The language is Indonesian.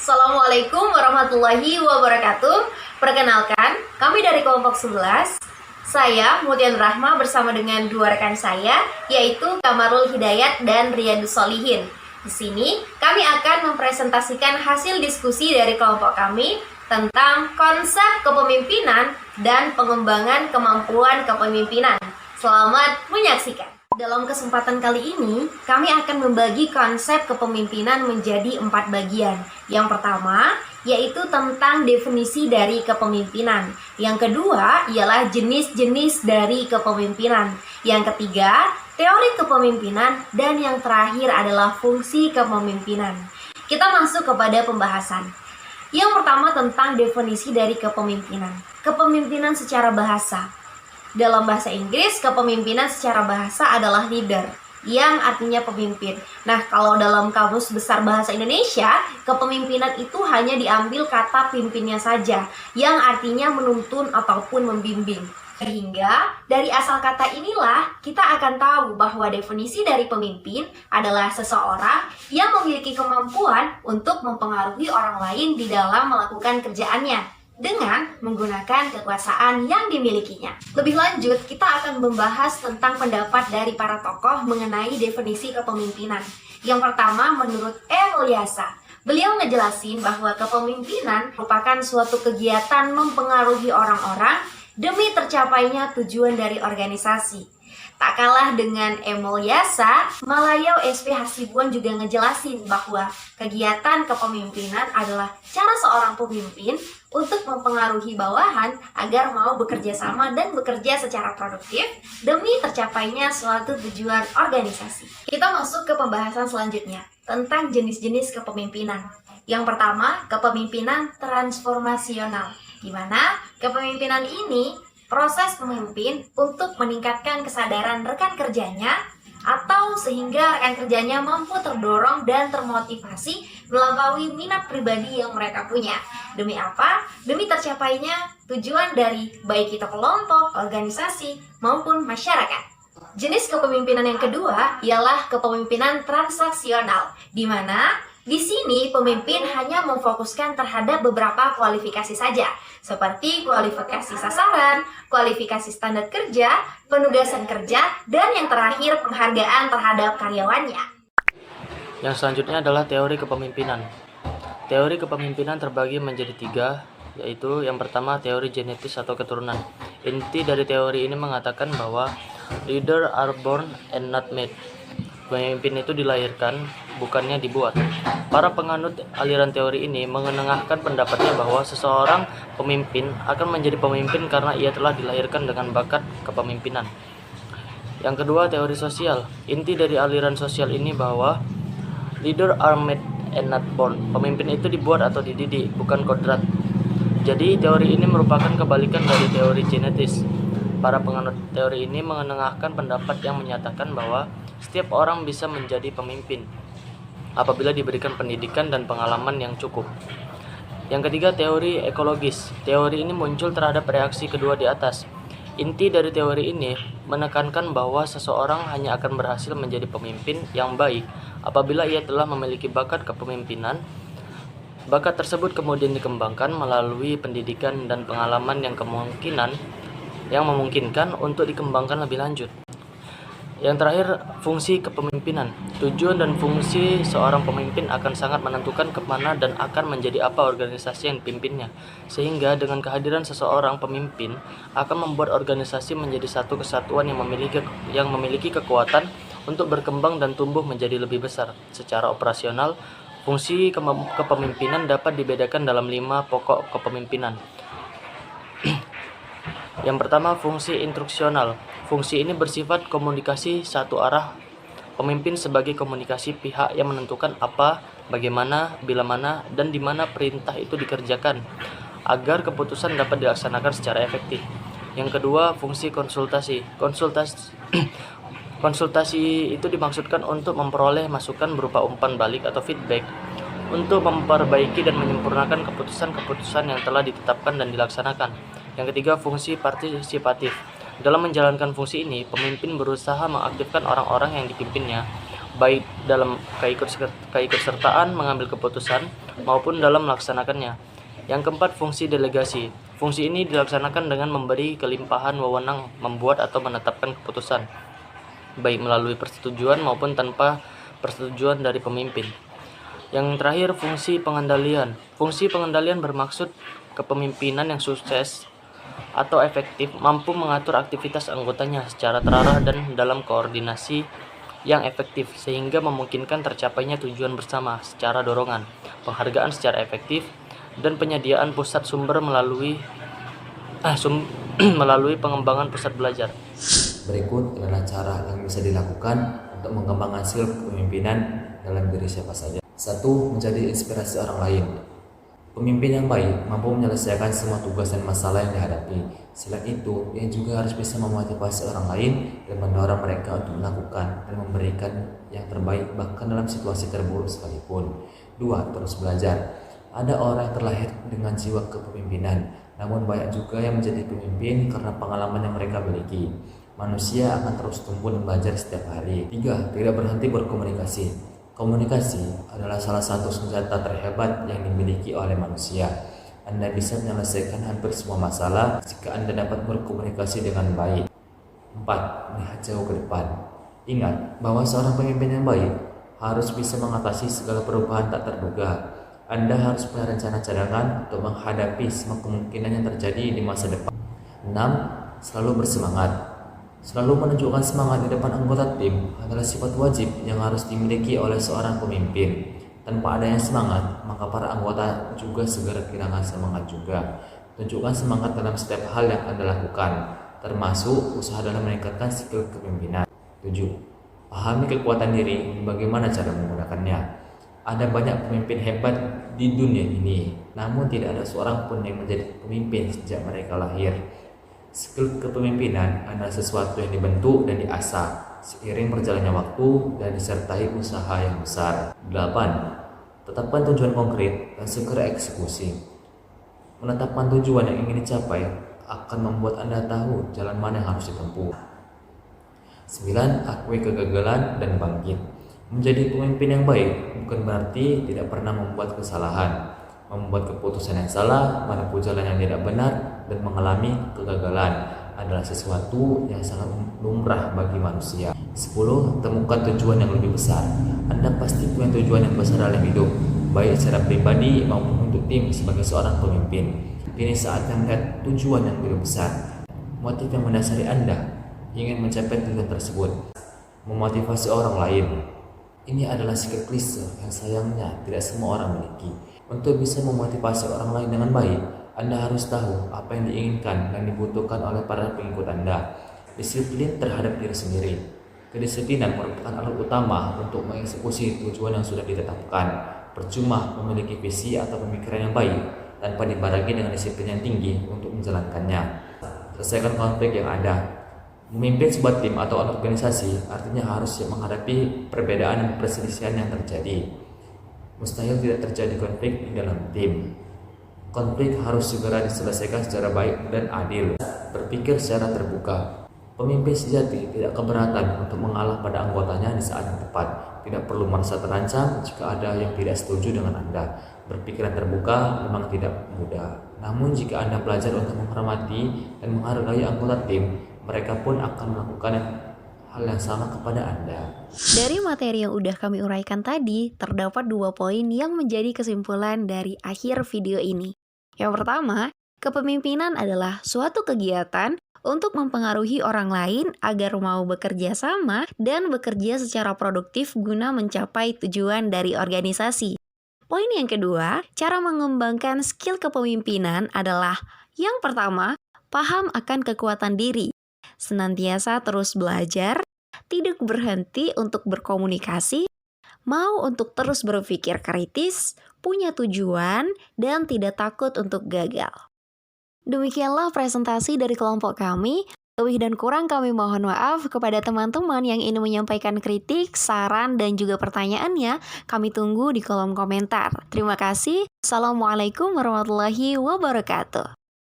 Assalamualaikum warahmatullahi wabarakatuh. Perkenalkan, kami dari kelompok 11. Saya Mutian Rahma bersama dengan dua rekan saya, yaitu Kamarul Hidayat dan Riyadus Solihin. Di sini kami akan mempresentasikan hasil diskusi dari kelompok kami tentang konsep kepemimpinan dan pengembangan kemampuan kepemimpinan. Selamat menyaksikan. Dalam kesempatan kali ini, kami akan membagi konsep kepemimpinan menjadi 4 bagian. Yang pertama, yaitu tentang definisi dari kepemimpinan. Yang kedua, ialah jenis-jenis dari kepemimpinan. Yang ketiga, teori kepemimpinan. Dan yang terakhir adalah fungsi kepemimpinan. Kita masuk kepada pembahasan. Yang pertama tentang definisi dari kepemimpinan. Kepemimpinan secara bahasa. Dalam bahasa Inggris, kepemimpinan secara bahasa adalah leader, yang artinya pemimpin. Nah, kalau dalam Kamus Besar Bahasa Indonesia, kepemimpinan itu hanya diambil kata pimpinnya saja, yang artinya menuntun ataupun membimbing. Sehingga, dari asal kata inilah, kita akan tahu bahwa definisi dari pemimpin adalah seseorang yang memiliki kemampuan untuk mempengaruhi orang lain di dalam melakukan kerjaannya dengan menggunakan kekuasaan yang dimilikinya. Lebih lanjut, kita akan membahas tentang pendapat dari para tokoh mengenai definisi kepemimpinan. Yang pertama, menurut Elyasa. Beliau ngejelasin bahwa kepemimpinan merupakan suatu kegiatan mempengaruhi orang-orang demi tercapainya tujuan dari organisasi. Tak kalah dengan Elyasa, Malayo SP Hasibuan juga ngejelasin bahwa kegiatan kepemimpinan adalah cara seorang pemimpin untuk mempengaruhi bawahan agar mau bekerja sama dan bekerja secara produktif demi tercapainya suatu tujuan organisasi. Kita masuk ke pembahasan selanjutnya tentang jenis-jenis kepemimpinan. Yang pertama, kepemimpinan transformasional, di mana kepemimpinan ini proses pemimpin untuk meningkatkan kesadaran rekan kerjanya atau sehingga rekan kerjanya mampu terdorong dan termotivasi melampaui minat pribadi yang mereka punya. Demi apa? Demi tercapainya tujuan dari baik itu kelompok, organisasi, maupun masyarakat. Jenis kepemimpinan yang kedua ialah kepemimpinan transaksional, di mana di sini pemimpin hanya memfokuskan terhadap beberapa kualifikasi saja, seperti kualifikasi sasaran, kualifikasi standar kerja, penugasan kerja, dan yang terakhir penghargaan terhadap karyawannya. Yang selanjutnya adalah teori kepemimpinan. Teori kepemimpinan terbagi menjadi 3, yaitu yang pertama teori genetis atau keturunan. Inti dari teori ini mengatakan bahwa leaders are born and not made. Pemimpin itu dilahirkan, bukannya dibuat. Para penganut aliran teori ini mengenengahkan pendapatnya bahwa seseorang pemimpin akan menjadi pemimpin karena ia telah dilahirkan dengan bakat kepemimpinan. Yang kedua, teori sosial. Inti dari aliran sosial ini bahwa leader are made and not born. Pemimpin itu dibuat atau dididik, bukan kodrat. Jadi teori ini merupakan kebalikan dari teori genetis. Para penganut teori ini mengenengahkan pendapat yang menyatakan bahwa setiap orang bisa menjadi pemimpin apabila diberikan pendidikan dan pengalaman yang cukup. Yang ketiga, teori ekologis. Teori ini muncul terhadap reaksi kedua di atas. Inti dari teori ini menekankan bahwa seseorang hanya akan berhasil menjadi pemimpin yang baik apabila ia telah memiliki bakat kepemimpinan. Bakat tersebut kemudian dikembangkan melalui pendidikan dan pengalaman yang memungkinkan untuk dikembangkan lebih lanjut. Yang terakhir, fungsi kepemimpinan. Tujuan dan fungsi seorang pemimpin akan sangat menentukan kemana dan akan menjadi apa organisasi yang dipimpinnya. Sehingga dengan kehadiran seseorang pemimpin akan membuat organisasi menjadi satu kesatuan yang memiliki kekuatan untuk berkembang dan tumbuh menjadi lebih besar. Secara operasional, fungsi kepemimpinan dapat dibedakan dalam 5 pokok kepemimpinan. Yang pertama, fungsi instruksional. Fungsi ini bersifat komunikasi satu arah. Pemimpin sebagai komunikasi pihak yang menentukan apa, bagaimana, bila mana, dan di mana perintah itu dikerjakan agar keputusan dapat dilaksanakan secara efektif. Yang kedua, fungsi konsultasi. Konsultasi itu dimaksudkan untuk memperoleh masukan berupa umpan balik atau feedback untuk memperbaiki dan menyempurnakan keputusan-keputusan yang telah ditetapkan dan dilaksanakan. Yang ketiga, fungsi partisipatif. Dalam menjalankan fungsi ini, pemimpin berusaha mengaktifkan orang-orang yang dipimpinnya, baik dalam keikutsertaan mengambil keputusan maupun dalam melaksanakannya. Yang keempat, fungsi delegasi. Fungsi ini dilaksanakan dengan memberi kelimpahan wewenang membuat atau menetapkan keputusan, baik melalui persetujuan maupun tanpa persetujuan dari pemimpin. Yang terakhir, fungsi pengendalian. Fungsi pengendalian bermaksud kepemimpinan yang sukses atau efektif mampu mengatur aktivitas anggotanya secara terarah dan dalam koordinasi yang efektif sehingga memungkinkan tercapainya tujuan bersama secara dorongan, penghargaan secara efektif, dan penyediaan pusat sumber melalui melalui pengembangan pusat belajar. Berikut adalah cara yang bisa dilakukan untuk mengembangkan skill kepemimpinan dalam diri siapa saja. 1. Menjadi inspirasi orang lain. Pemimpin yang baik mampu menyelesaikan semua tugas dan masalah yang dihadapi. Selain itu, ia juga harus bisa memotivasi orang lain dan mendorong mereka untuk melakukan dan memberikan yang terbaik bahkan dalam situasi terburuk sekalipun. 2. Terus belajar. Ada orang yang terlahir dengan jiwa kepemimpinan, namun banyak juga yang menjadi pemimpin karena pengalaman yang mereka miliki. Manusia akan terus tumbuh dan belajar setiap hari. 3. Tidak berhenti berkomunikasi. Komunikasi adalah salah satu senjata terhebat yang dimiliki oleh manusia. Anda bisa menyelesaikan hampir semua masalah jika Anda dapat berkomunikasi dengan baik. 4. Melihat jauh ke depan. Ingat bahwa seorang pemimpin yang baik harus bisa mengatasi segala perubahan tak terduga. Anda harus punya rencana cadangan untuk menghadapi semua kemungkinan yang terjadi di masa depan. 6. Selalu bersemangat. Selalu menunjukkan semangat di depan anggota tim adalah sifat wajib yang harus dimiliki oleh seorang pemimpin. Tanpa adanya semangat, maka para anggota juga segera kehilangan semangat juga. Tunjukkan semangat dalam setiap hal yang Anda lakukan, termasuk usaha dalam meningkatkan skill kepemimpinan. 7. Pahami kekuatan diri dan bagaimana cara menggunakannya. Ada banyak pemimpin hebat di dunia ini, namun tidak ada seorang pun yang menjadi pemimpin sejak mereka lahir. Skill kepemimpinan adalah sesuatu yang dibentuk dan diasah seiring berjalannya waktu dan disertai usaha yang besar. 8. Tetapkan tujuan konkret dan segera eksekusi. Menetapkan tujuan yang ingin dicapai akan membuat Anda tahu jalan mana yang harus ditempuh. 9. Akui kegagalan dan bangkit. Menjadi pemimpin yang baik bukan berarti tidak pernah membuat kesalahan, membuat keputusan yang salah, menempuh jalan yang tidak benar, dan mengalami kegagalan adalah sesuatu yang sangat lumrah bagi manusia. 10. Temukan tujuan yang lebih besar. Anda pasti punya tujuan yang besar dalam hidup, baik secara pribadi maupun untuk tim sebagai seorang pemimpin. Kini saatnya melihat tujuan yang lebih besar. Motif yang mendasari Anda ingin mencapai tujuan tersebut. Memotivasi orang lain. Ini adalah skill klise yang sayangnya tidak semua orang miliki. Untuk bisa memotivasi orang lain dengan baik, Anda harus tahu apa yang diinginkan dan dibutuhkan oleh para pengikut Anda. Disiplin terhadap diri sendiri. Kedisiplinan merupakan alat utama untuk mengeksekusi tujuan yang sudah ditetapkan. Percuma memiliki visi atau pemikiran yang baik tanpa dibarengi dengan disiplin yang tinggi untuk menjalankannya. Selesaikan konflik yang ada. Memimpin sebuah tim atau organisasi artinya harus siap menghadapi perbedaan dan perselisihan yang terjadi. Mustahil tidak terjadi konflik di dalam tim. Konflik harus segera diselesaikan secara baik dan adil. Berpikir secara terbuka. Pemimpin sejati tidak keberatan untuk mengalah pada anggotanya di saat yang tepat. Tidak perlu merasa terancam jika ada yang tidak setuju dengan Anda. Berpikiran terbuka memang tidak mudah. Namun jika Anda belajar untuk menghormati dan menghargai anggota tim, mereka pun akan melakukan hal yang sama kepada Anda. Dari materi yang udah kami uraikan tadi, terdapat 2 poin yang menjadi kesimpulan dari akhir video ini. Yang pertama, kepemimpinan adalah suatu kegiatan untuk mempengaruhi orang lain agar mau bekerja sama dan bekerja secara produktif guna mencapai tujuan dari organisasi. Poin yang kedua, cara mengembangkan skill kepemimpinan adalah yang pertama, paham akan kekuatan diri. Senantiasa terus belajar, tidak berhenti untuk berkomunikasi, mau untuk terus berpikir kritis, punya tujuan, dan tidak takut untuk gagal. Demikianlah presentasi dari kelompok kami. Lebih dan kurang kami mohon maaf kepada teman-teman yang ingin menyampaikan kritik, saran, dan juga pertanyaannya. Kami tunggu di kolom komentar. Terima kasih. Assalamualaikum warahmatullahi wabarakatuh.